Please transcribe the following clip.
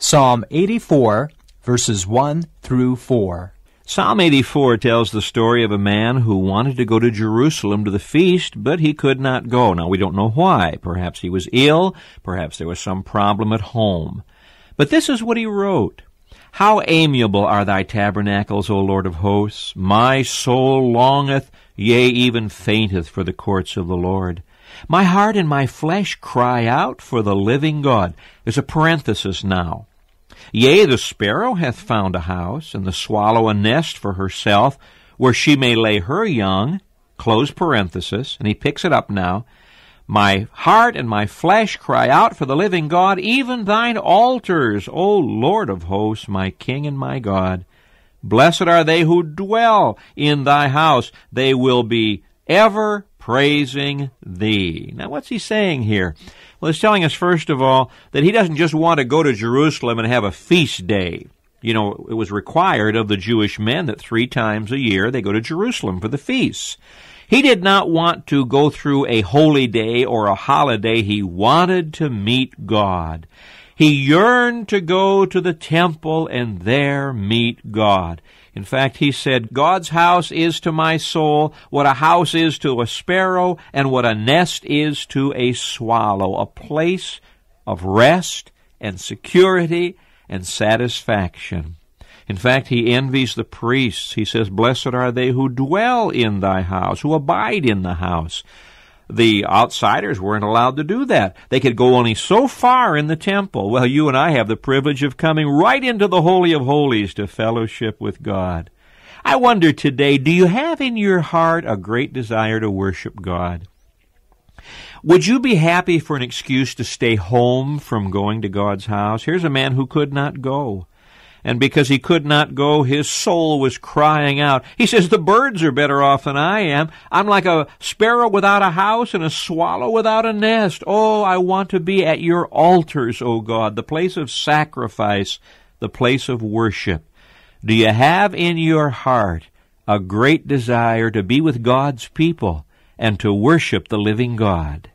Psalm 84, verses 1 through 4. Psalm 84 tells the story of a man who wanted to go to Jerusalem to the feast, but he could not go. Now, we don't know why. Perhaps he was ill. Perhaps there was some problem at home. But this is what he wrote. How amiable are thy tabernacles, O Lord of hosts! My soul longeth, yea, even fainteth for the courts of the Lord. My heart and my flesh cry out for the living God. There's a parenthesis now. Yea, the sparrow hath found a house, and the swallow a nest for herself, where she may lay her young, close parenthesis, and he picks it up now. My heart and my flesh cry out for the living God, even thine altars, O Lord of hosts, my King and my God. Blessed are they who dwell in thy house. They will be ever praising thee. Now, what's he saying here? Well, he's telling us, first of all, that he doesn't just want to go to Jerusalem and have a feast day. You know, it was required of the Jewish men that 3 times a year they go to Jerusalem for the feasts. He did not want to go through a holy day or a holiday. He wanted to meet God. He yearned to go to the temple and there meet God. In fact, he said, God's house is to my soul what a house is to a sparrow and what a nest is to a swallow, a place of rest and security and satisfaction. In fact, he envies the priests. He says, Blessed are they who dwell in thy house, who abide in the house. The outsiders weren't allowed to do that. They could go only so far in the temple. Well, you and I have the privilege of coming right into the Holy of Holies to fellowship with God. I wonder today, do you have in your heart a great desire to worship God? Would you be happy for an excuse to stay home from going to God's house? Here's a man who could not go. And because he could not go, his soul was crying out. He says, the birds are better off than I am. I'm like a sparrow without a house and a swallow without a nest. Oh, I want to be at your altars, O God, the place of sacrifice, the place of worship. Do you have in your heart a great desire to be with God's people and to worship the living God?